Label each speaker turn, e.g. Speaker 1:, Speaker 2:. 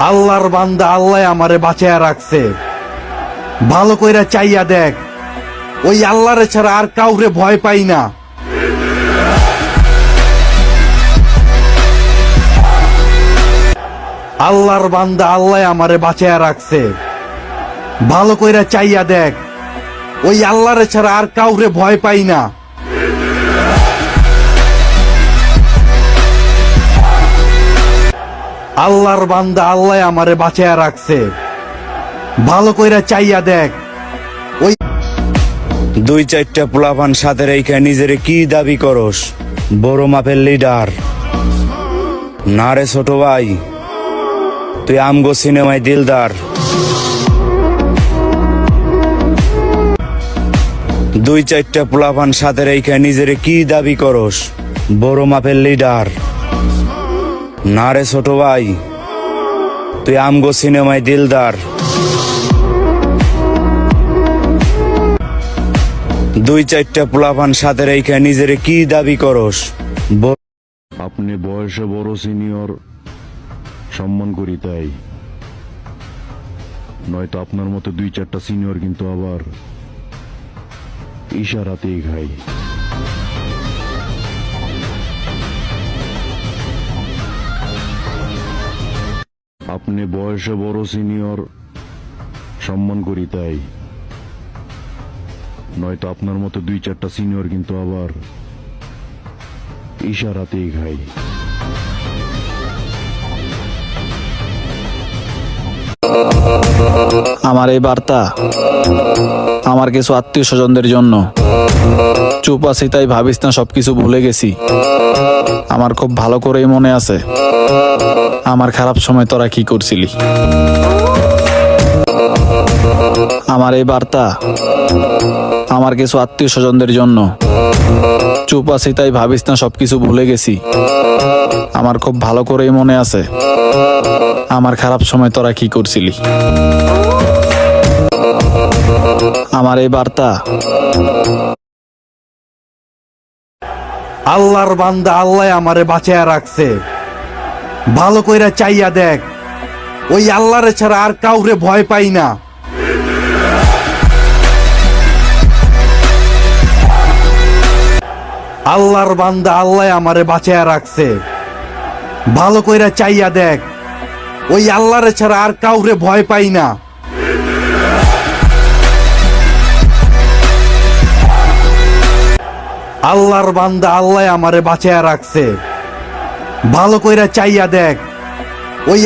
Speaker 1: আল্লাহর বান্দা আল্লাহ আমারে বাঁচায়া রাখছে। ভালো কইরা চাইয়া দেখ, ওই আল্লাহরে ছাড়া আর কাউরে ভয় পাই না। আল্লাহর বান্দা আল্লাহ আমারে বাঁচায়া রাখছে। ভালো কইরা চাইয়া দেখ, ওই আল্লাহরে ছাড়া আর কাউরে ভয় পাই না। আল্লাহর বান্দা আল্লাহ আমারে বাঁচায়া রাখছে। ভালো কইরা চাইয়া দেখ, ওই
Speaker 2: দুই চারটা পোলাপান সাথে রেখে নিজেরে কি দাবি করস? বড় মাপের লিডার না রে ছোট ভাই, তুই আমগো সিনেমায় দিলদার। দুই চারটা পোলাপান সাথে রেখে নিজেরে কি দাবি করস? বড় মাপের লিডার না রে ছোট ভাই, তুই আমগো সিনেমায় দিলদার। দুই চারটা পোলাপান সাথে রেখে নিজেরে কি দাবি করস?
Speaker 3: আপনি বয়সে বড়, সিনিয়র, সম্মান করি তাই। নয়তো আপনার মতো দুই চারটা সিনিয়র কিন্তু আবার ইশারাতেই খাই। আপনি বয়সে বড়, সিনিয়র, সম্মান করি তাই। নয়তো আপনার মতো দুই চারটা সিনিয়র কিন্তু আবার ইশারাতেই খাই।
Speaker 4: আমার এই বার্তা আমার কিছু আত্মীয় স্বজনদের জন্য। চুপ আছি তাই ভাবিস না সবকিছু ভুলে গেছি। আমার খুব ভালো করেই মনে আছে আমার খারাপ সময় তোরা কি করছিলি। আমার এই বার্তা আমার কিছু আত্মীয় স্বজনদের জন্য। চুপ আছি তাই ভাবিস না সবকিছু ভুলে গেছি। আমার খুব ভালো করেই মনে আছে আমার খারাপ সময় তোরা কি করছিলি। আমার এই বার্তা
Speaker 1: আল্লাহর বান্দা আল্লাহ আমারে বাঁচায়া রাখছে। ভালো কইরা চাইয়া দেখ, ওই আল্লাহরে ছাড়া আর কাউরে ভয় পাই না। আল্লাহর বান্দা আল্লাহ আমারে বাঁচায়া রাখছে। ভালো কইরা চাইয়া দেখ, ওই আল্লাহরে ছাড়া আর কাউরে ভয় পাই না। আল্লাহর বান্দা আল্লাহ আমারে বাঁচায়া রাখছে। ভালো কইরা চাইয়া দেখ,